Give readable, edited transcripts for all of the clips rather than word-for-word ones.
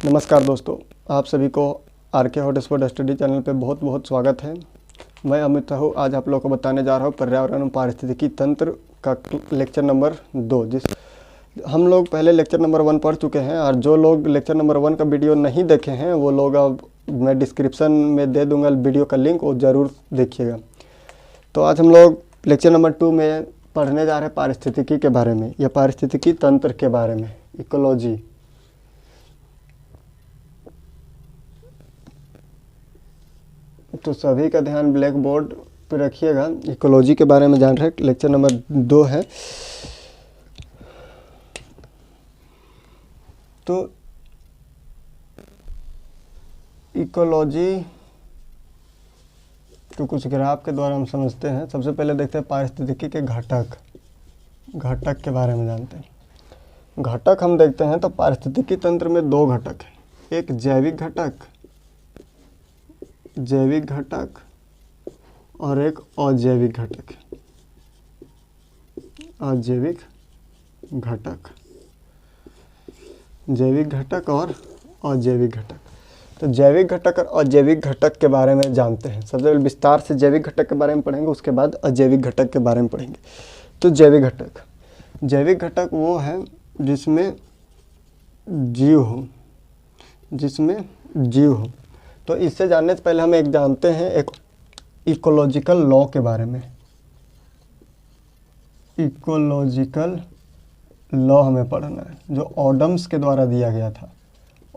नमस्कार दोस्तों, आप सभी को आर.के. हॉटस्पॉट स्टडी चैनल पे बहुत बहुत स्वागत है। मैं अमित साहू आज आप लोगों को बताने जा रहा हूँ पर्यावरण एवं पारिस्थितिकी तंत्र का लेक्चर नंबर 2। जिस हम लोग पहले लेक्चर नंबर 1 पढ़ चुके हैं और जो लोग लेक्चर नंबर 1 का वीडियो नहीं देखे हैं वो लोग अब मैं डिस्क्रिप्शन में दे दूँगा वीडियो का लिंक, वो ज़रूर देखिएगा। तो आज हम लोग लेक्चर नंबर 2 में पढ़ने जा रहे हैं पारिस्थितिकी के बारे में या पारिस्थितिकी तंत्र के बारे में, इकोलॉजी। तो सभी का ध्यान ब्लैक बोर्ड पर रखिएगा। इकोलॉजी के बारे में जान रहे हैं, लेक्चर नंबर 2 है। तो इकोलॉजी तो कुछ ग्राफ के द्वारा हम समझते हैं। सबसे पहले देखते हैं पारिस्थितिकी के घटक के बारे में जानते हैं। घटक हम देखते हैं तो पारिस्थितिकी तंत्र में 2 घटक हैं, एक जैविक घटक और एक अजैविक घटक। जैविक घटक और अजैविक घटक। तो जैविक घटक और अजैविक घटक के बारे में जानते हैं। सबसे पहले विस्तार से जैविक घटक के बारे में पढ़ेंगे, उसके बाद अजैविक घटक के बारे में पढ़ेंगे। तो जैविक घटक वो है जिसमें जीव हो। तो इससे जानने से पहले हम एक जानते हैं एक इकोलॉजिकल लॉ के बारे में। इकोलॉजिकल लॉ हमें पढ़ना है जो ऑडम्स के द्वारा दिया गया था।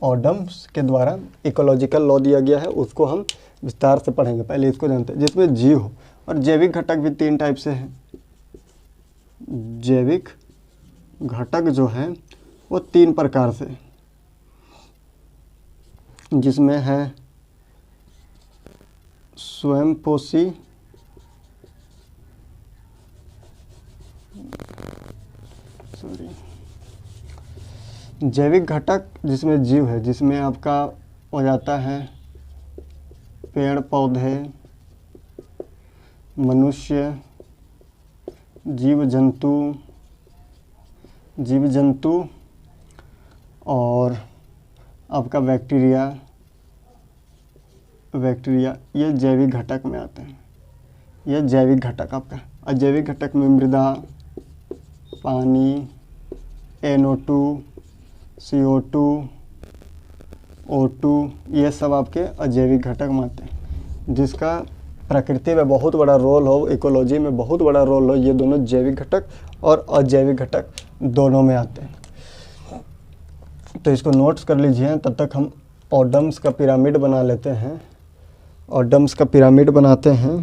ऑडम्स के द्वारा इकोलॉजिकल लॉ दिया गया है, उसको हम विस्तार से पढ़ेंगे। पहले इसको जानते हैं, जिसमें जीव हो। और जैविक घटक भी 3 टाइप से हैं। जैविक घटक जो है वो 3 प्रकार से, जिसमें है स्वयंपोषी, जैविक घटक जिसमें जीव है, जिसमें आपका हो जाता है पेड़ पौधे, मनुष्य, जीव जंतु और आपका बैक्टीरिया, ये जैविक घटक में आते हैं। ये जैविक घटक आपका। अजैविक घटक में मृदा, पानी, NO2, CO2, O2, ये सब आपके अजैविक घटक में आते हैं। जिसका प्रकृति में बहुत बड़ा रोल हो, इकोलॉजी में बहुत बड़ा रोल हो, ये दोनों जैविक घटक और अजैविक घटक दोनों में आते हैं। तो इसको नोट्स कर लीजिए। तब तक हम ऑडम्स का पिरामिड बना लेते हैं। ऑडम्स का पिरामिड बनाते हैं।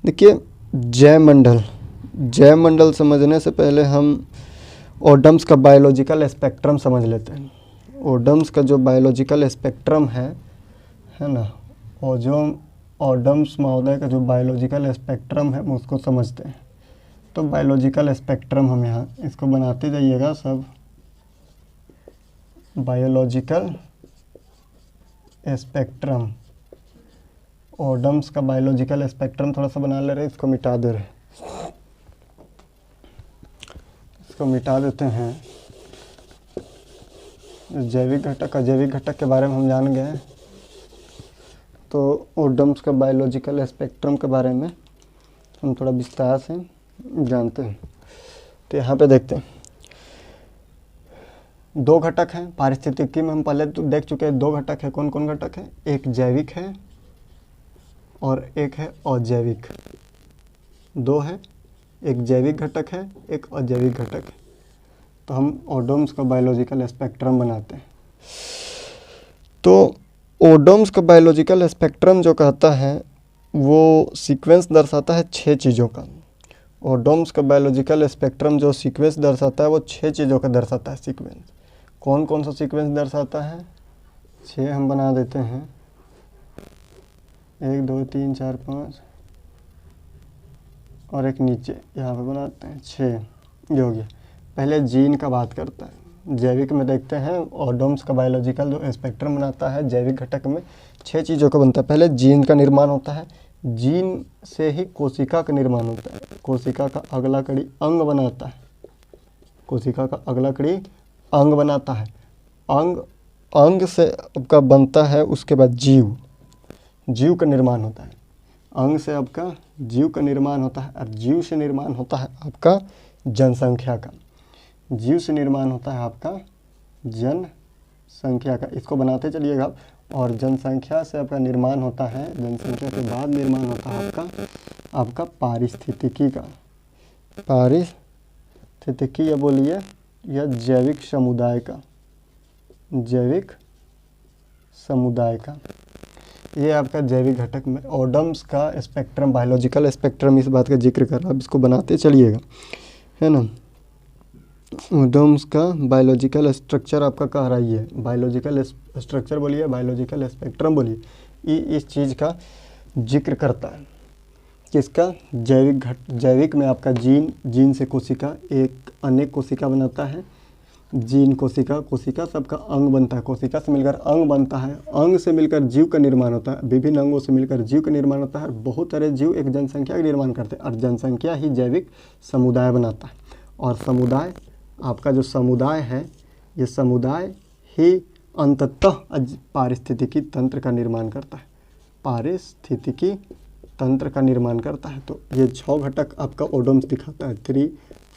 देखिए, जैवमंडल समझने से पहले हम ऑडम्स का बायोलॉजिकल स्पेक्ट्रम समझ लेते हैं। ऑडम्स का जो बायोलॉजिकल स्पेक्ट्रम है ना, और जो ऑडम्स महोदय का जो बायोलॉजिकल स्पेक्ट्रम है हम उसको समझते हैं। तो बायोलॉजिकल स्पेक्ट्रम हम यहाँ इसको बनाते जाइएगा सब। बायोलॉजिकल स्पेक्ट्रम, ऑडम्स का बायोलॉजिकल स्पेक्ट्रम थोड़ा सा बना ले रहे हैं, इसको मिटा दे रहे हैं। इसको मिटा देते हैं। जैविक घटक अजैविक घटक के बारे में हम जान गए। तो ऑडम्स का बायोलॉजिकल स्पेक्ट्रम के बारे में हम थोड़ा विस्तार से जानते हैं। तो यहाँ पे देखते हैं 2 घटक हैं पारिस्थितिकी में। हम पहले तो देख चुके हैं 2 घटक है। कौन कौन घटक है? एक जैविक है और एक है अजैविक। 2 है, एक जैविक घटक है, एक अजैविक घटक है। तो हम ऑडम्स का बायोलॉजिकल स्पेक्ट्रम बनाते हैं। तो ऑडम्स का बायोलॉजिकल स्पेक्ट्रम जो कहता है वो सीक्वेंस दर्शाता है 6 चीज़ों का। ऑडम्स का बायोलॉजिकल स्पेक्ट्रम जो सीक्वेंस दर्शाता है वो 6 चीज़ों का दर्शाता है सीक्वेंस। कौन कौन सा सीक्वेंस दर्शाता है? 6 हम बना देते हैं। 1 2 3 4 5 और एक नीचे यहाँ पे बनाते हैं 6। ये हो गया। पहले जीन का बात करता है। जैविक में देखते हैं ऑडम्स का बायोलॉजिकल जो स्पेक्ट्रम बनाता है, जैविक घटक में 6 चीज़ों का बनता है। पहले जीन का निर्माण होता है। जीन से ही कोशिका का निर्माण होता है। कोशिका का अगला कड़ी अंग बनाता है। कोशिका का अगला कड़ी अंग बनाता है। अंग अंग से आपका बनता है, उसके बाद जीव, जीव का निर्माण होता है। अंग से आपका जीव का निर्माण होता है और जीव से निर्माण होता है आपका जनसंख्या का। जीव से निर्माण होता है आपका जनसंख्या का। इसको बनाते चलिएगा। और जनसंख्या से आपका निर्माण होता है, जनसंख्या के बाद निर्माण होता है आपका पारिस्थितिकी का। पारिस्थितिकी या बोलिए या जैविक समुदाय का, जैविक समुदाय का। ये आपका जैविक घटक में ओडम्स का स्पेक्ट्रम, बायोलॉजिकल स्पेक्ट्रम इस बात का जिक्र कर रहा है। अब इसको बनाते चलिएगा, है ना। ओडम्स का बायोलॉजिकल स्ट्रक्चर आपका कह रहा है, बायोलॉजिकल स्ट्रक्चर बोलिए, बायोलॉजिकल स्पेक्ट्रम बोलिए, ये इस चीज़ का जिक्र करता है। किसका? जैविक में आपका जीन से कोशिका, एक अनेक कोशिका बनाता है। जीन कोशिका सबका अंग बनता है, कोशिका से मिलकर अंग बनता है, अंग से मिलकर जीव का निर्माण होता है, विभिन्न अंगों से मिलकर जीव का निर्माण होता है। बहुत सारे जीव एक जनसंख्या का निर्माण करते हैं और जनसंख्या ही जैविक समुदाय बनाता है। और समुदाय, आपका जो समुदाय है, ये समुदाय ही अंततः पारिस्थितिकी तंत्र का निर्माण करता है, पारिस्थितिकी तंत्र का निर्माण करता है। तो ये 6 घटक आपका ओडोम्स दिखाता है, 3,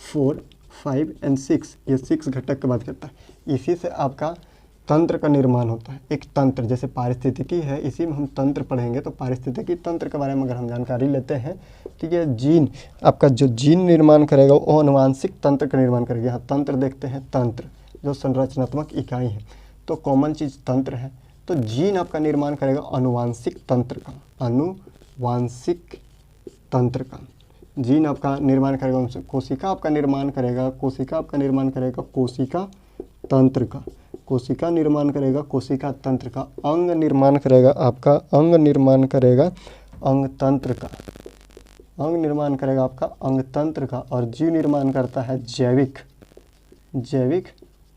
4, 5 और 6, ये 6 घटक की बात करता है। इसी से आपका तंत्र का निर्माण होता है। एक तंत्र जैसे पारिस्थितिकी है, इसी में हम तंत्र पढ़ेंगे। तो पारिस्थितिकी तंत्र के बारे में अगर हम जानकारी लेते हैं तो ये जीन, आपका जो जीन निर्माण करेगा वो आनुवांशिक तंत्र का निर्माण करेगा। यहाँ तंत्र देखते हैं, तंत्र जो संरचनात्मक इकाई है, तो कॉमन चीज़ तंत्र है। तो जीन आपका निर्माण करेगा आनुवांशिक तंत्र का, आनुवांशिक तंत्र का। जीन आपका निर्माण करेगा उनसे, कोशिका आपका निर्माण करेगा, कोशिका आपका निर्माण करेगा कोशिका तंत्र का, कोशिका निर्माण करेगा कोशिका तंत्र का। अंग निर्माण करेगा आपका, अंग निर्माण करेगा अंग तंत्र का, अंग निर्माण करेगा आपका अंग तंत्र का। और जीव निर्माण करता है जैविक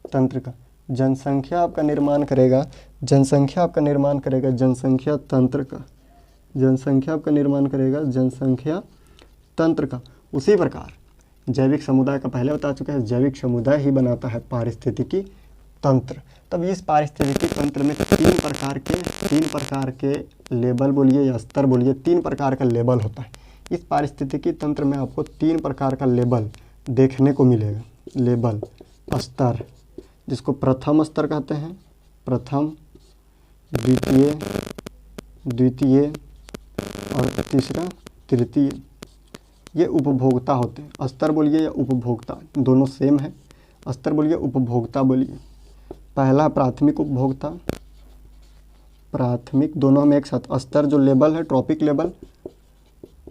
तंत्र का। जनसंख्या आपका निर्माण करेगा, जनसंख्या आपका निर्माण करेगा जनसंख्या तंत्र का, जनसंख्या आपका निर्माण करेगा जनसंख्या तंत्र का। उसी प्रकार जैविक समुदाय का पहले बता चुके हैं, जैविक समुदाय ही बनाता है पारिस्थितिकी तंत्र। तब इस पारिस्थितिकी तंत्र में 3 प्रकार के लेबल बोलिए या स्तर बोलिए, 3 प्रकार का लेबल होता है। इस पारिस्थितिकी तंत्र में आपको 3 प्रकार का लेबल देखने को मिलेगा। लेबल, स्तर, जिसको प्रथम स्तर कहते हैं, प्रथम, द्वितीय और तीसरा तृतीय। ये उपभोक्ता होते हैं। स्तर बोलिए या उपभोक्ता, दोनों सेम है। स्तर बोलिए, उपभोक्ता बोलिए। पहला प्राथमिक उपभोक्ता, प्राथमिक दोनों में एक साथ। स्तर जो लेवल है, ट्रॉपिक लेवल,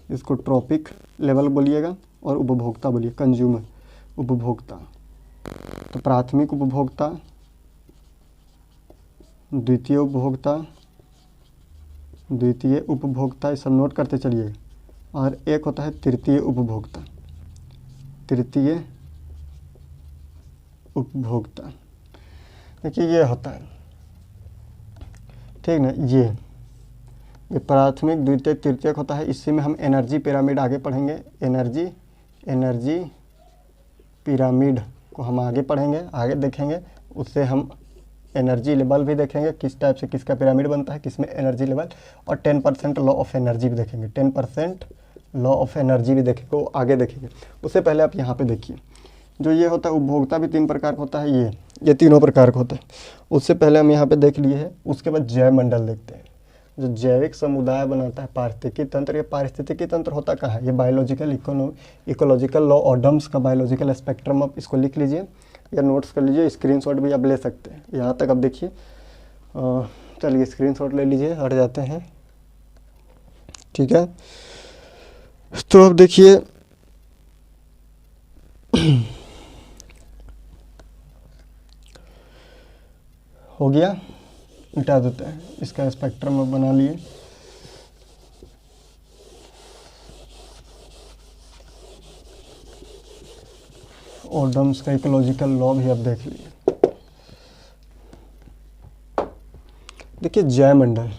इसको ट्रॉपिक लेवल बोलिएगा, और उपभोक्ता बोलिए, कंज्यूमर, उपभोक्ता। तो प्राथमिक उपभोक्ता, द्वितीय उपभोक्ता, ये सब नोट करते चलिएगा। और एक होता है तृतीय उपभोक्ता, देखिए ये होता है, ठीक ना। ये प्राथमिक, द्वितीय, तृतीय होता है। इसी में हम एनर्जी पिरामिड आगे पढ़ेंगे। एनर्जी पिरामिड को हम आगे पढ़ेंगे, आगे देखेंगे। उससे हम एनर्जी लेवल भी देखेंगे, किस टाइप से किसका पिरामिड बनता है, किसमें एनर्जी लेवल, और 10% लॉ ऑफ एनर्जी भी देखेंगे। 10% लॉ ऑफ एनर्जी भी देखेंगे, वो आगे देखेंगे। उससे पहले आप यहाँ पे देखिए, जो ये होता है उपभोक्ता भी 3 प्रकार का होता है। ये तीनों प्रकार का होता है। उससे पहले हम यहाँ पे देख लिए हैं। उसके बाद जैव मंडल देखते हैं, जो जैविक समुदाय बनाता है पारिस्थितिकी तंत्र। ये पारिस्थितिकी तंत्र होता कहाँ है? ये बायोलॉजिकल इकोलॉजिकल लॉ ओडम्स का बायोलॉजिकल स्पेक्ट्रम, आप इसको लिख लीजिए या नोट्स कर लीजिए, स्क्रीनशॉट भी आप ले सकते हैं। यहाँ तक आप देखिए, चलिए स्क्रीनशॉट ले लीजिए, हट जाते हैं, ठीक है। तो अब देखिए हो गया, मिटा देते हैं। इसका स्पेक्ट्रम अब बना लिए। ओडम्स का इकोलॉजिकल लॉ भी अब देख लिए। देखिए जैवमंडल,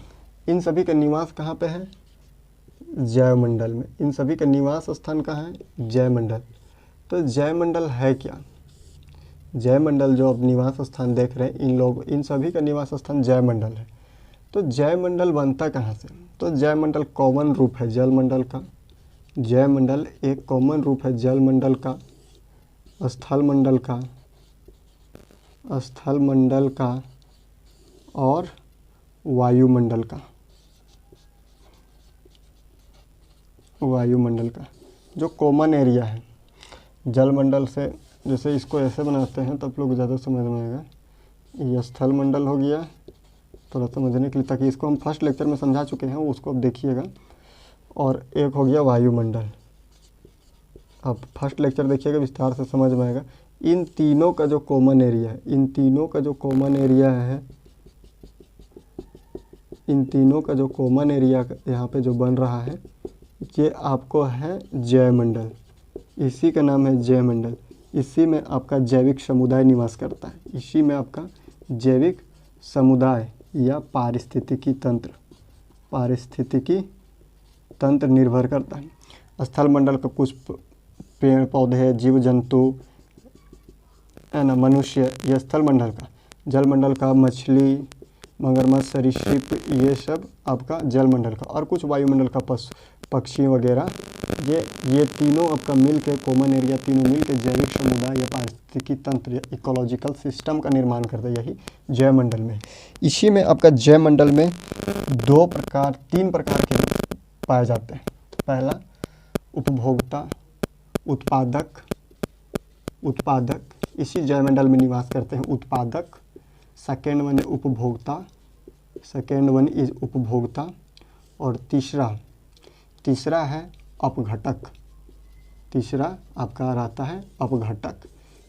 इन सभी का निवास कहाँ पे है? जैवमंडल में। इन सभी का निवास स्थान कहाँ है? जैवमंडल। तो जैवमंडल है क्या? जयमंडल जो अब निवास स्थान देख रहे हैं, इन सभी का निवास स्थान जयमंडल है। तो जयमंडल बनता कहाँ से? तो जयमंडल कॉमन रूप है जलमंडल का। जयमंडल एक कॉमन रूप है जलमंडल का, स्थलमंडल का, स्थलमंडल का और वायुमंडल का। वायुमंडल का जो कॉमन एरिया है जलमंडल से, जैसे इसको ऐसे बनाते हैं तो आप लोग ज़्यादा समझ में आएगा। ये स्थलमंडल हो गया, थोड़ा समझने के लिए, ताकि इसको हम फर्स्ट लेक्चर में समझा चुके हैं, उसको अब देखिएगा। और एक हो गया वायुमंडल। अब फर्स्ट लेक्चर देखिएगा, विस्तार से समझ में आएगा। इन तीनों का जो कॉमन एरिया है, इन तीनों का जो कॉमन एरिया है, इन तीनों का जो कॉमन एरिया यहाँ पे जो बन रहा है, ये आपको है जयमंडल। इसी का नाम है जयमंडल। इसी में आपका जैविक समुदाय निवास करता है। इसी में आपका जैविक समुदाय या पारिस्थितिकी तंत्र निर्भर करता है। स्थलमंडल का कुछ पेड़ पौधे, जीव जंतु है ना, मनुष्य, ये स्थलमंडल का। जलमंडल का मछली, मगरमच्छ, सरीसृप, ये सब आपका जलमंडल का। और कुछ वायुमंडल का पशु पक्षी वगैरह, ये तीनों आपका मिल के कॉमन एरिया, तीनों मिल के जैविक समुदाय या पारिस्थितिकी तंत्र या इकोलॉजिकल सिस्टम का निर्माण करते हैं। यही जयमंडल में। इसी में आपका जयमंडल में तीन प्रकार के पाए जाते हैं। पहला उपभोक्ता, उत्पादक इसी जयमंडल में निवास करते हैं उत्पादक। सेकेंड वन इज उपभोक्ता। और तीसरा है अपघटक। तीसरा आपका रहता है अपघटक।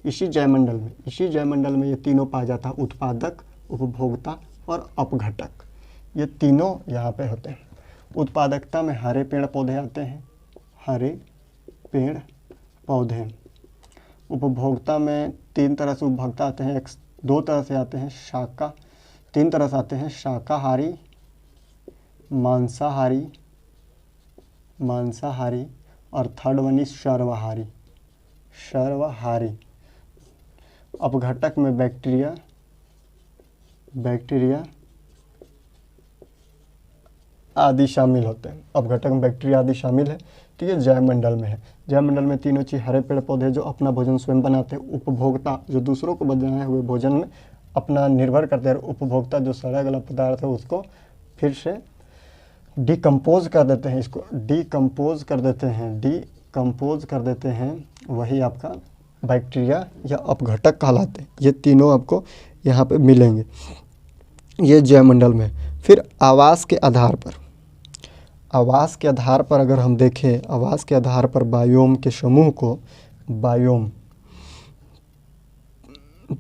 इसी जयमंडल में ये तीनों पाया जाता है, उत्पादक, उपभोक्ता और अपघटक। ये तीनों यहाँ पे होते हैं। उत्पादकता में हरे पेड़ पौधे आते हैं, हरे पेड़ पौधे। उपभोक्ता में तीन तरह से उपभोक्ता आते हैं, दो तरह से आते हैं, तीन तरह से आते हैं, शाकाहारी, मांसाहारी और थर्ड वन इज सर्वहारी। अपघटक में बैक्टीरिया आदि शामिल होते हैं। अपघटक में बैक्टीरिया आदि शामिल है। तो ये जयमंडल में है। जयमंडल में तीनों चीज़, हरे पेड़ पौधे जो अपना भोजन स्वयं बनाते हैं, उपभोक्ता जो दूसरों को बनाए हुए भोजन में अपना निर्भर करते हैं, उपभोक्ता जो सड़ा गला पदार्थ है उसको फिर से डिकम्पोज कर देते हैं, इसको डिकम्पोज कर देते हैं, वही आपका बैक्टीरिया या अपघटक कहलाते हैं। ये तीनों आपको यहाँ पे मिलेंगे, ये जयमंडल में। फिर आवास के आधार पर अगर हम देखें, आवास के आधार पर बायोम के समूह को,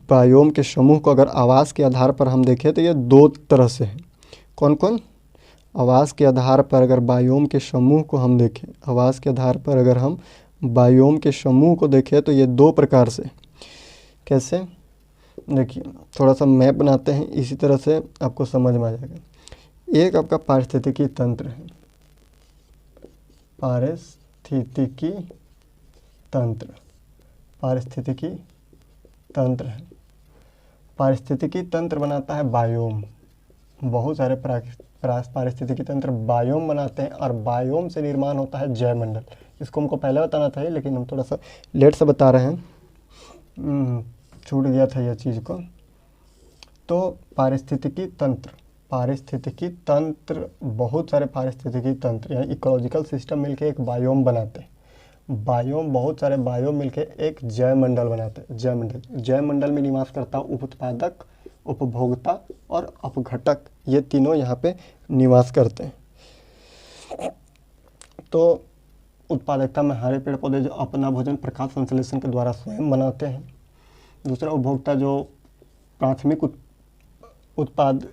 बायोम के समूह को अगर आवास के आधार पर हम देखें तो ये दो तरह से है। कौन कौन? आवास के आधार पर अगर बायोम के समूह को हम देखें, आवास के आधार पर अगर हम बायोम के समूह को देखें तो ये दो प्रकार से। कैसे? देखिए, थोड़ा सा मैप बनाते हैं, इसी तरह से आपको समझ में आ जाएगा। एक आपका पारिस्थितिकी तंत्र है, पारिस्थितिकी तंत्र है। पारिस्थितिकी तंत्र बनाता है बायोम। बहुत सारे पारिस्थितिकी तंत्र बायोम बनाते हैं और बायोम से निर्माण होता है जयमंडल। इसको हमको पहले बताना था, लेकिन हम थोड़ा सा लेट से बता रहे हैं, छूट गया था यह चीज़ को। तो पारिस्थितिकी तंत्र, बहुत सारे पारिस्थितिकी तंत्र यानी इकोलॉजिकल सिस्टम मिलके एक बायोम बनाते हैं। बहुत सारे बायोम मिलके एक जयमंडल बनाते हैं। जयमंडल में निवास करता उत्पादक, उपभोक्ता और अपघटक, ये तीनों यहाँ पे निवास करते हैं। तो उत्पादकता में हरे पेड़ पौधे जो अपना भोजन प्रकाश संश्लेषण के द्वारा स्वयं बनाते हैं। दूसरा उपभोक्ता जो प्राथमिक उत्पाद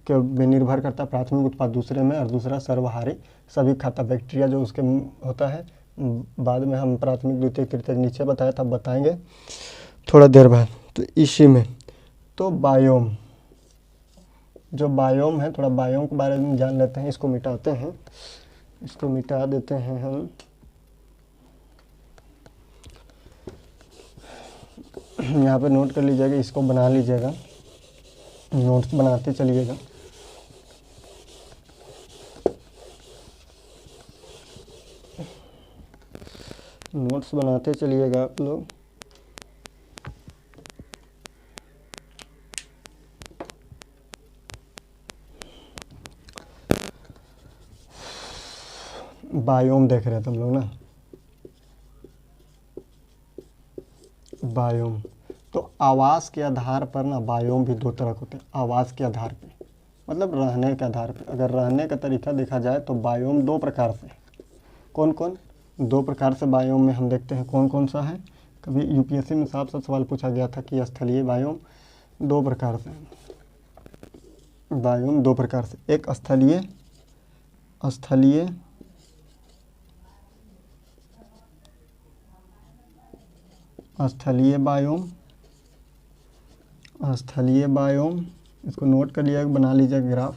के में निर्भर करता है, प्राथमिक उत्पाद दूसरे में। और दूसरा सर्वहारी, सभी खाता, बैक्टीरिया जो उसके होता है। बाद में हम प्राथमिक, द्वितीय, तृतीय नीचे बताया था, बताएंगे थोड़ा देर बाद। तो इसी में तो बायोम है, थोड़ा बायोम के बारे में जान लेते हैं। इसको मिटा देते हैं हम। यहाँ पे नोट कर लीजिएगा, इसको बना लीजिएगा, नोट्स बनाते चलिएगा। नोट्स बनाते चलिएगा आप लोग। बायोम देख रहे थे हम लोग ना, बायोम। तो आवास के आधार पर ना बायोम भी दो तरह के होते हैं। आवास के आधार पे मतलब रहने के आधार पे, अगर रहने का तरीका देखा जाए तो बायोम दो प्रकार से। कौन कौन? दो प्रकार से बायोम में हम देखते हैं कौन कौन सा है। कभी यूपीएससी में साफ साफ सवाल पूछा गया था कि स्थलीय बायोम दो प्रकार से हैं। बायोम दो प्रकार से, एक स्थलीय स्थलीय स्थलीय बायोम, स्थलीय बायोम, इसको नोट कर लिया, बना लीजिए ग्राफ।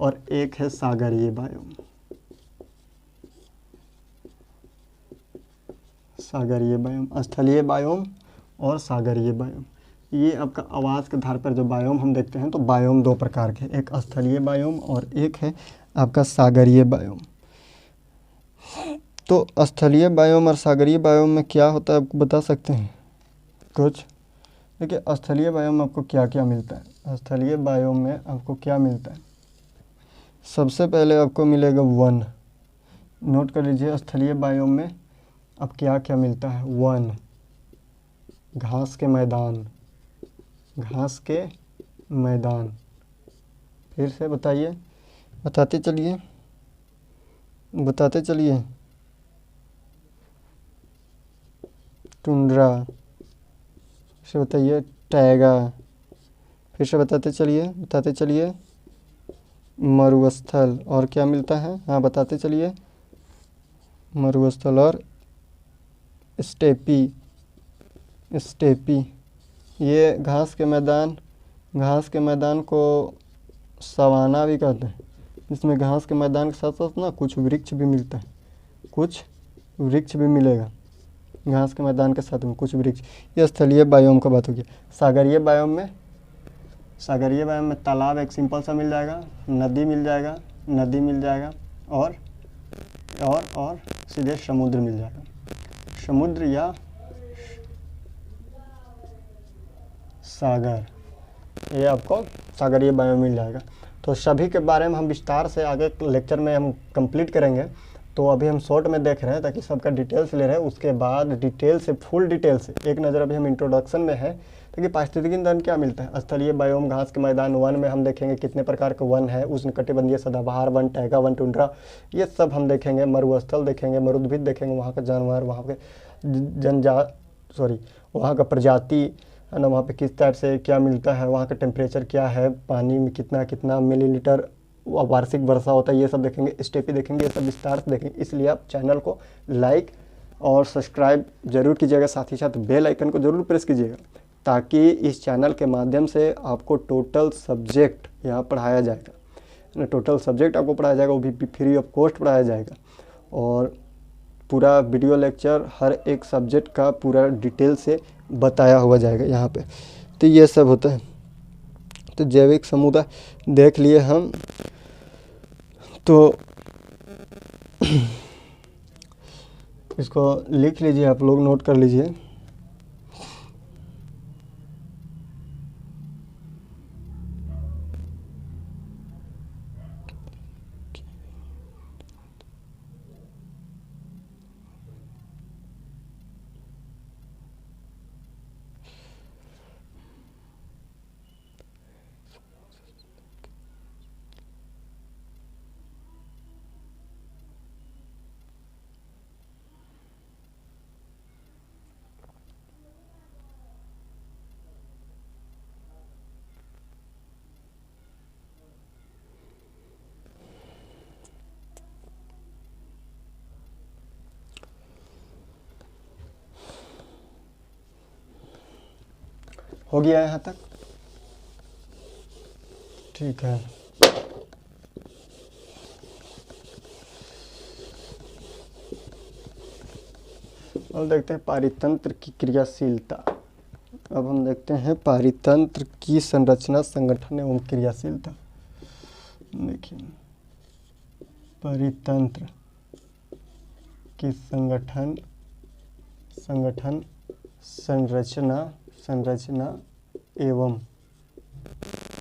और एक है सागरीय बायोम, सागरीय बायोम, स्थलीय बायोम और सागरीय बायोम। ये आपका आवास के आधार पर जो बायोम हम देखते हैं, तो बायोम दो प्रकार के, एक स्थलीय बायोम और एक है आपका सागरीय बायोम। तो स्थलीय बायोम और सागरीय बायोम में क्या होता है आपको बता सकते हैं कुछ? देखिए, स्थलीय बायोम में आपको क्या क्या मिलता है। स्थलीय बायोम में आपको क्या मिलता है? सबसे पहले आपको मिलेगा वन। नोट कर लीजिए, स्थलीय बायोम में अब क्या क्या मिलता है? वन, घास के मैदान, घास के मैदान। फिर से बताइए, बताते चलिए, बताते चलिए। टुंड्रा, फिर से बताइए, टैगा। फिर से बताते चलिए, बताते चलिए। मरुस्थल। और क्या मिलता है? हाँ बताते चलिए। मरुस्थल और स्टेपी, स्टेपी। ये घास के मैदान, घास के मैदान को सवाना भी कहते हैं। इसमें घास के मैदान के साथ साथ ना कुछ वृक्ष भी मिलता है, कुछ वृक्ष भी मिलेगा घास के मैदान के साथ में, कुछ वृक्ष। ये स्थलीय बायोम का बात होगी। सागरीय बायोम में, सागरीय बायोम में तालाब एक सिंपल सा मिल जाएगा, नदी मिल जाएगा, नदी मिल जाएगा, और सीधे समुद्र मिल जाएगा, समुद्र या सागर। ये आपको सागरीय बायोम मिल जाएगा। तो सभी के बारे में हम विस्तार से आगे लेक्चर में हम कंप्लीट करेंगे। तो अभी हम शॉर्ट में देख रहे हैं ताकि सबका डिटेल्स ले रहे हैं, उसके बाद डिटेल से, फुल डिटेल से एक नज़र अभी हम इंट्रोडक्शन में है। देखिए, पारिस्थितिकी ईंधन क्या मिलता है? स्थलीय बायोम, घास के मैदान। वन में हम देखेंगे कितने प्रकार के वन है, उष्णकटिबंधीय सदाबहार वन, टैगा वन, टुंड्रा, ये सब हम देखेंगे। मरुस्थल देखेंगे, मरुद्भिद देखेंगे, वहाँ का जानवर, वहाँ के वहाँ का प्रजाति है ना, वहाँ पे किस टाइप से क्या मिलता है, वहाँ का टेम्परेचर क्या है, पानी में कितना कितना मिलीलीटर वार्षिक वर्षा होता है, ये सब देखेंगे। स्टेपी देखेंगे, ये सब विस्तार से देखेंगे। इसलिए आप चैनल को लाइक और सब्सक्राइब जरूर कीजिएगा, साथ ही साथ बेल आइकन को जरूर प्रेस कीजिएगा, ताकि इस चैनल के माध्यम से आपको टोटल सब्जेक्ट यहाँ पढ़ाया जाएगा। टोटल सब्जेक्ट आपको पढ़ाया जाएगा, वो भी फ्री ऑफ कॉस्ट पढ़ाया जाएगा। और पूरा वीडियो लेक्चर हर एक सब्जेक्ट का पूरा डिटेल से बताया हुआ जाएगा यहाँ पे। तो ये सब होता है। तो जैविक समुदाय देख लिए हम। तो इसको लिख लीजिए, आप लोग नोट कर लीजिए। हो गया यहाँ तक? ठीक है। और देखते हैं पारितंत्र की क्रियाशीलता। अब हम देखते हैं पारितंत्र की संरचना, संगठन एवं क्रियाशीलता। देखिए पारितंत्र की संरचना एवं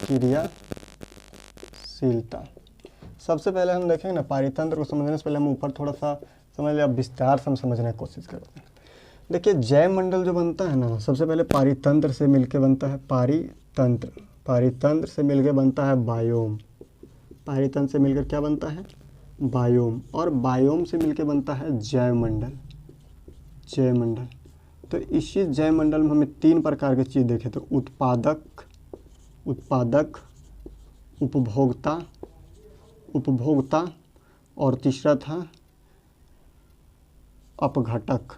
क्रियाशीलता। सबसे पहले हम देखेंगे ना, पारितंत्र को समझने से पहले हम ऊपर थोड़ा सा समझ लिया, विस्तार से हम समझने की कोशिश करते हैं। देखिए जैवमंडल जो बनता है ना, सबसे पहले पारितंत्र से मिलके बनता है पारितंत्र से मिलके बनता है बायोम। पारितंत्र से मिलकर क्या बनता है? बायोम। और बायोम से मिलके बनता है जैवमंडल। तो इसी जैवमंडल में हमें 3 प्रकार की चीज़ देखे थे, उत्पादक, उपभोक्ता और तीसरा था अपघटक।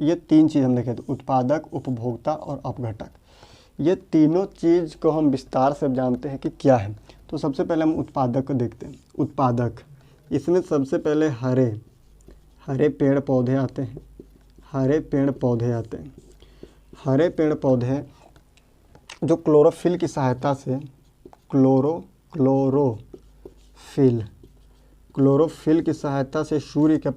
ये 3 चीज़ हम देखे थे, उत्पादक, उपभोक्ता और अपघटक। ये तीनों चीज़ को हम विस्तार से जानते हैं कि क्या है। तो सबसे पहले हम उत्पादक को देखते हैं। उत्पादक, इसमें सबसे पहले हरे पेड़ पौधे आते हैं। हरे पेड़ पौधे जो क्लोरोफिल की सहायता से क्लोरोफिल की सहायता से सूर्य का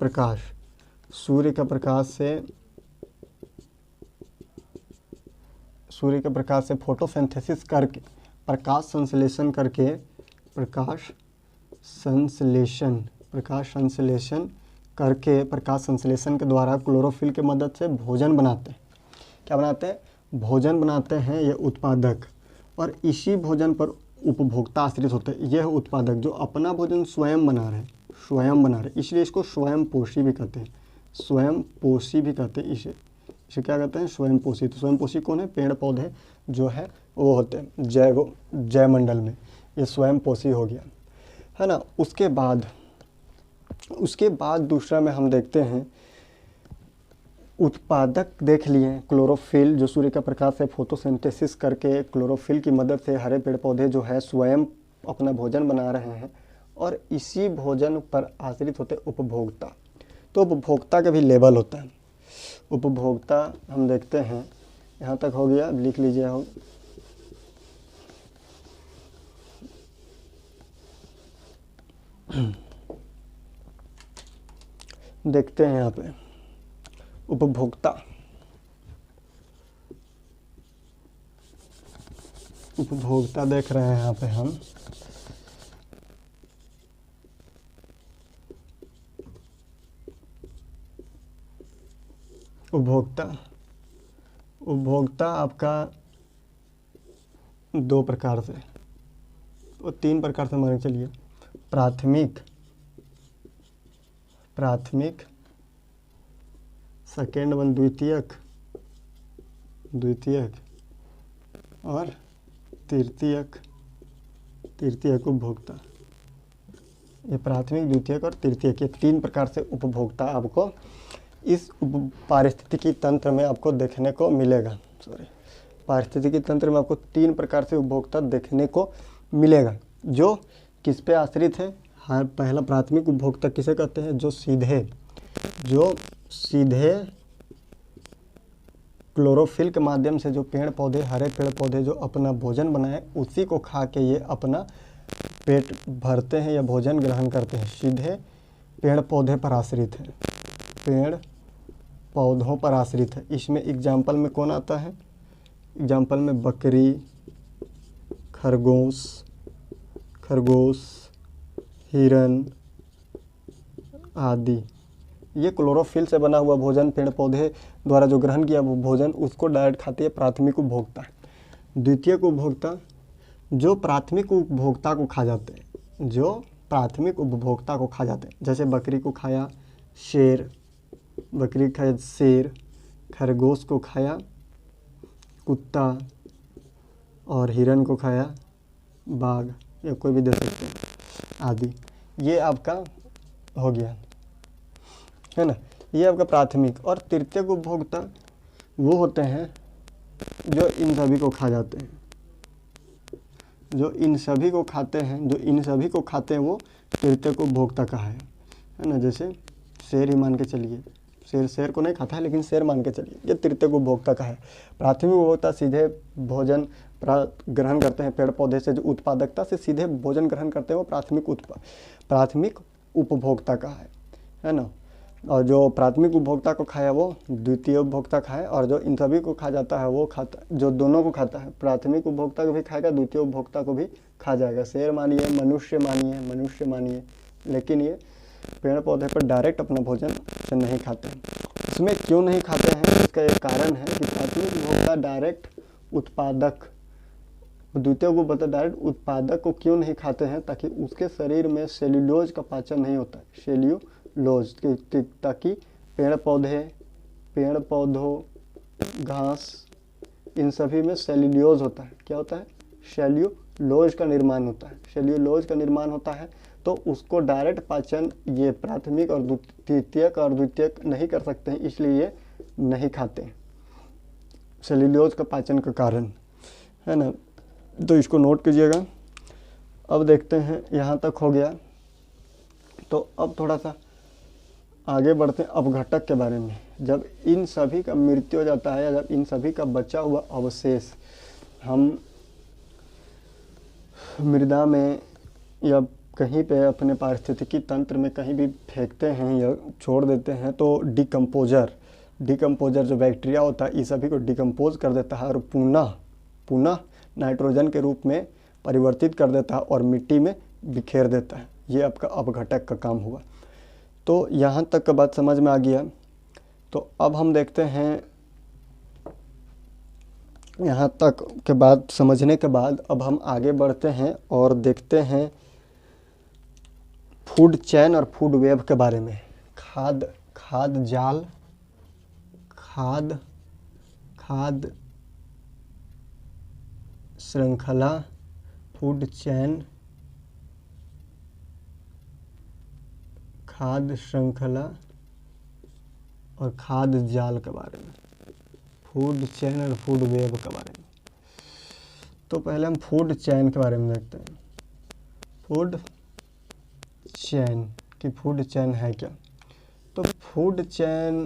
प्रकाश से फोटोसिंथेसिस करके, प्रकाश संश्लेषण करके प्रकाश संश्लेषण के द्वारा क्लोरोफिल की मदद से भोजन बनाते हैं। क्या बनाते हैं? भोजन बनाते हैं ये उत्पादक। और इसी भोजन पर उपभोक्ता आश्रित होते हैं। यह उत्पादक जो अपना भोजन स्वयं बना रहे, इसलिए इसको स्वयंपोषी भी कहते हैं। इसे क्या कहते हैं? स्वयंपोषी। तो स्वयंपोषी कौन है? पेड़ पौधे जो है वो होते हैं जैवमंडल में, ये स्वयंपोषी हो गया, है ना। उसके बाद दूसरा में हम देखते हैं उत्पादक देख लिए, क्लोरोफिल जो सूर्य का प्रकाश से फोटोसिंथेसिस करके क्लोरोफिल की मदद से हरे पेड़ पौधे जो है स्वयं अपना भोजन बना रहे हैं, और इसी भोजन पर आश्रित होते उपभोक्ता। तो उपभोक्ता का भी लेवल होता है। उपभोक्ता हम देखते हैं, यहाँ तक हो गया, लिख लीजिए हम। देखते हैं यहाँ पे उपभोक्ता देख रहे हैं यहाँ पे हम। उपभोक्ता आपका 2 प्रकार से और 3 प्रकार से मान के चलिए। प्राथमिक, सेकेंड वन द्वितीयक और तृतीयक उपभोक्ता। ये प्राथमिक, द्वितीयक और तृतीयक, ये 3 प्रकार से उपभोक्ता आपको इस पारिस्थितिकी तंत्र में आपको देखने को मिलेगा। पारिस्थितिकी तंत्र में आपको 3 प्रकार से उपभोक्ता देखने को मिलेगा, जो किस पे आश्रित है। पहला प्राथमिक उपभोक्ता किसे कहते हैं? जो सीधे क्लोरोफिल के माध्यम से जो हरे पेड़ पौधे जो अपना भोजन बनाए, उसी को खा के ये अपना पेट भरते हैं या भोजन ग्रहण करते हैं। सीधे पेड़ पौधों पर आश्रित है। इसमें एग्जाम्पल में कौन आता है? एग्जाम्पल में बकरी, खरगोश, हिरन आदि। ये क्लोरोफिल से बना हुआ भोजन पेड़ पौधे द्वारा जो ग्रहण किया वो भोजन, उसको डायरेक्ट खाती है प्राथमिक उपभोक्ता। द्वितीयक उपभोक्ता जो प्राथमिक उपभोक्ता को खा जाते हैं, जैसे बकरी को खाया शेर, खरगोश को खाया कुत्ता और हिरन को खाया बाघ, या कोई भी दे सकते हैं आदि। ये आपका हो गया, है ना। ये आपका प्राथमिक। और तृतीयक उपभोक्ता वो होते हैं जो इन सभी को खा जाते हैं, जो इन सभी को खाते हैं वो तृतीयक उपभोक्ता का है ना। जैसे शेर ही मान के चलिए, शेर को नहीं खाता है, लेकिन शेर मान के चलिए। ये तृतीयक उपभोक्ता का है। प्राथमिक उपभोक्ता सीधे भोजन ग्रहण करते हैं पेड़ पौधे से, जो उत्पादकता से सीधे भोजन ग्रहण करते हैं वो प्राथमिक उपभोक्ता का है ना। और जो प्राथमिक उपभोक्ता को खाया वो द्वितीय उपभोक्ता खाए, और जो इन सभी को खा जाता है वो खाता, जो दोनों को खाता है, प्राथमिक उपभोक्ता को भी खाएगा, द्वितीय उपभोक्ता को भी खा जाएगा। शेर मानिए, मनुष्य मानिए, लेकिन ये पेड़ पौधे पर डायरेक्ट अपना भोजन से नहीं खाते हैं। इसमें क्यों नहीं खाते हैं, इसका एक कारण है कि प्राथमिक उपभोक्ता डायरेक्ट उत्पादक, द्वितीय उपभोक्ता डायरेक्ट उत्पादक को क्यों नहीं खाते हैं, ताकि उसके शरीर में सेल्यूलोज का पाचन नहीं होता है, सेल्यूलोज, ताकि पेड़ पौधों, घास, इन सभी में सेल्यूलोज होता है। क्या होता है? सेल्यूलोज का निर्माण होता है। तो उसको डायरेक्ट पाचन ये प्राथमिक और द्वितीयक नहीं कर सकते हैं, इसलिए ये नहीं खाते हैं, सेल्यूलोज का पाचन का कारण, है ना। तो इसको नोट कीजिएगा। अब देखते हैं, यहाँ तक हो गया। तो अब थोड़ा सा आगे बढ़ते हैं अपघटक के बारे में। जब इन सभी का मृत्यु हो जाता है, या जब इन सभी का बचा हुआ अवशेष हम मृदा में या कहीं पे अपने पारिस्थितिकी तंत्र में कहीं भी फेंकते हैं या छोड़ देते हैं, तो डिकम्पोजर जो बैक्टीरिया होता है, इस सभी को डिकम्पोज कर देता है और पुनः नाइट्रोजन के रूप में परिवर्तित कर देता है और मिट्टी में बिखेर देता है। ये आपका अपघटक का काम हुआ। तो यहाँ तक का बात समझ में आ गया। तो अब हम देखते हैं, यहाँ तक के बाद समझने के बाद अब हम आगे बढ़ते हैं और देखते हैं फूड चेन और फूड वेब के बारे में। खाद जाल, खाद श्रृंखला, फूड चेन, खाद श्रृंखला और खाद जाल के बारे में, फूड चेन और फूड वेब के बारे में। तो पहले हम फूड चेन के बारे में देखते हैं। फूड चेन है क्या? तो फूड चेन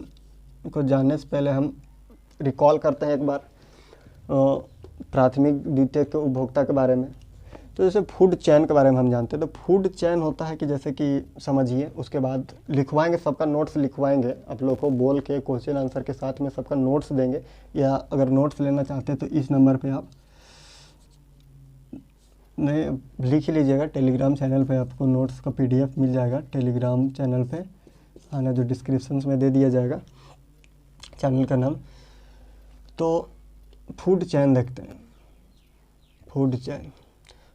को जानने से पहले हम रिकॉल करते हैं एक बार प्राथमिक द्वितीयक उपभोक्ता के बारे में। तो जैसे फूड चेन के बारे में हम जानते हैं, तो फूड चेन होता है कि जैसे कि समझिए, उसके बाद लिखवाएंगे, सबका नोट्स लिखवाएंगे, आप लोग को बोल के क्वेश्चन आंसर के साथ में सबका नोट्स देंगे। या अगर नोट्स लेना चाहते हैं तो इस नंबर पे आप नहीं लिख ही लीजिएगा। टेलीग्राम चैनल पे आपको नोट्स का PDF मिल जाएगा, टेलीग्राम चैनल पे आना, जो डिस्क्रिप्शन में दे दिया जाएगा चैनल का नाम। तो फूड चेन देखते हैं।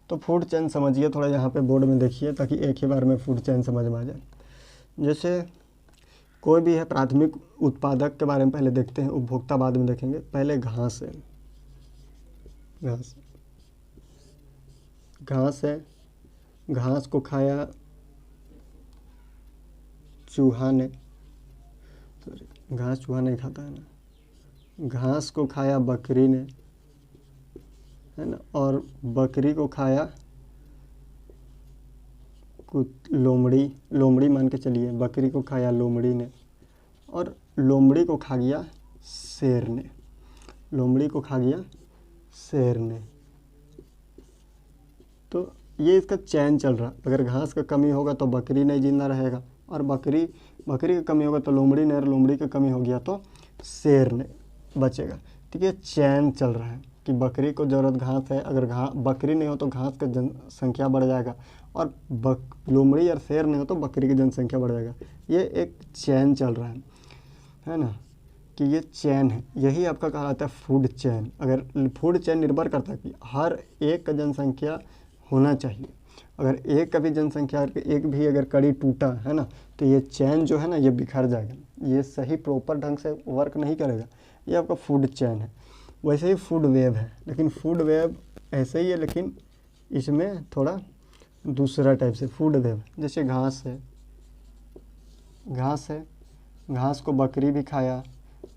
तो फूड चेन समझिए, थोड़ा यहाँ पे बोर्ड में देखिए, ताकि एक ही बार में फूड चेन समझ में आ जाए। जैसे कोई भी है, प्राथमिक उत्पादक के बारे में पहले देखते हैं, उपभोक्ता बाद में देखेंगे। पहले घास है, घास को खाया चूहा ने, घास चूहा नहीं खाता है ना। घास को खाया बकरी ने, है ना, और बकरी को खाया लोमड़ी मान के चलिए, बकरी को खाया लोमड़ी ने, और लोमड़ी को खा गया शेर ने। तो ये इसका चैन चल रहा है। अगर घास का कमी होगा तो बकरी नहीं जिंदा रहेगा, और बकरी की कमी होगा तो लोमड़ी ने, और लोमड़ी की कमी हो गया तो शेर ने बचेगा। ठीक है, चैन चल रहा है कि बकरी को ज़रूरत घास है, अगर बकरी नहीं हो तो घास का जनसंख्या बढ़ जाएगा, और लोमड़ी और शेर नहीं हो तो बकरी की जनसंख्या बढ़ जाएगा। ये एक चैन चल रहा है ना, कि ये चैन है। यही आपका कहा जाता है फूड चैन। अगर फूड चैन निर्भर करता है कि हर एक का जनसंख्या होना चाहिए। अगर एक का भी जनसंख्या, एक भी अगर कड़ी टूटा है ना, तो ये चैन जो है ना, ये बिखर जाएगा, ये सही प्रॉपर ढंग से वर्क नहीं करेगा। ये आपका फूड चैन है। वैसे ही फूड वेब है, लेकिन फूड वेब ऐसे ही है, लेकिन इसमें थोड़ा दूसरा टाइप से फूड वेब। जैसे घास है, घास को बकरी भी खाया,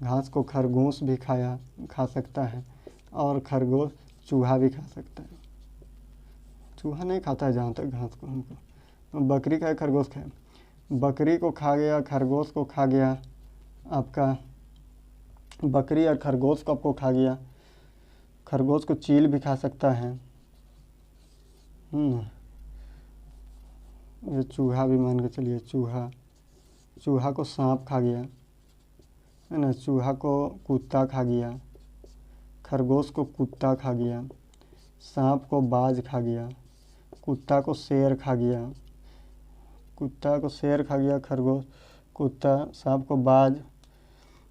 घास को खरगोश भी खा सकता है, और खरगोश चूहा भी खा सकता है। चूहा नहीं खाता है जहाँ तक घास को, हमको बकरी खाए, खरगोश खाए, बकरी को खा गया, खरगोश को खा गया, आपका बकरी और खरगोश को आपको खा गया। खरगोश को चील भी खा सकता है। ये चूहा भी मान के चलिए, चूहा को सांप खा गया, है ना। चूहा को कुत्ता खा गया, खरगोश को कुत्ता खा गया, सांप को बाज खा गया, कुत्ता को शेर खा गया, खरगोश, कुत्ता, सांप को बाज,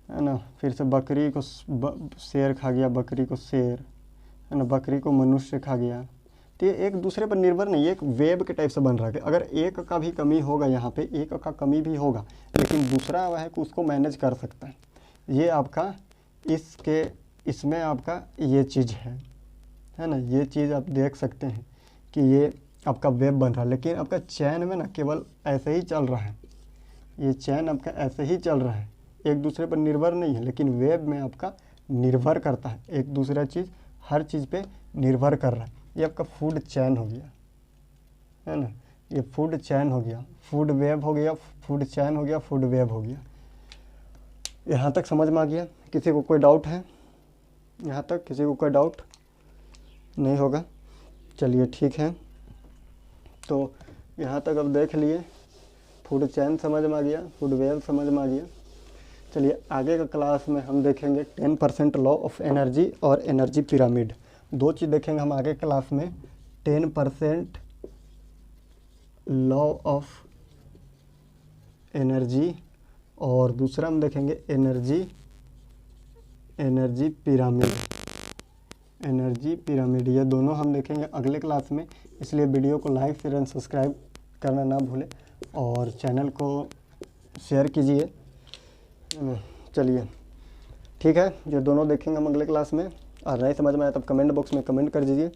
है ना। फिर से बकरी को शेर खा गया, बकरी को शेर, है ना। बकरी को मनुष्य खा गया। तो ये एक दूसरे पर निर्भर नहीं, एक वेब के टाइप से बन रहा है। अगर एक का भी कमी होगा, यहाँ पे एक का कमी भी होगा, लेकिन दूसरा वह है कि उसको मैनेज कर सकता है। ये आपका इसमें आपका ये चीज़ है ना। ये चीज़ आप देख सकते हैं कि ये आपका वेब बन रहा है, लेकिन आपका चैन में ना केवल ऐसे ही चल रहा है। ये चैन आपका ऐसे ही चल रहा है, एक दूसरे पर निर्भर नहीं है। लेकिन वेब में आपका निर्भर करता है, एक दूसरा चीज़ हर चीज़ पे निर्भर कर रहा है। ये आपका फूड चैन हो गया, है ना। ये फूड चैन हो गया, फूड वेब हो गया, फूड चैन हो गया, फूड वेब हो गया। यहाँ तक समझ में आ गया? किसी को कोई डाउट है? यहाँ तक किसी को कोई डाउट नहीं होगा? चलिए ठीक है। तो यहाँ तक अब देख लिए, फूड चैन समझ में आ गया, फूड वेब समझ में आ गया। चलिए आगे का क्लास में हम देखेंगे 10% लॉ ऑफ एनर्जी और एनर्जी पिरामिड। दो चीज़ देखेंगे हम आगे क्लास में, 10% लॉ ऑफ एनर्जी और दूसरा हम देखेंगे एनर्जी पिरामिड। ये दोनों हम देखेंगे अगले क्लास में। इसलिए वीडियो को लाइक शेयर एंड सब्सक्राइब करना ना भूलें और चैनल को शेयर कीजिए। चलिए ठीक है, ये दोनों देखेंगे हम अगले क्लास में। और नहीं समझ में आया तब कमेंट बॉक्स में कमेंट कर दीजिए।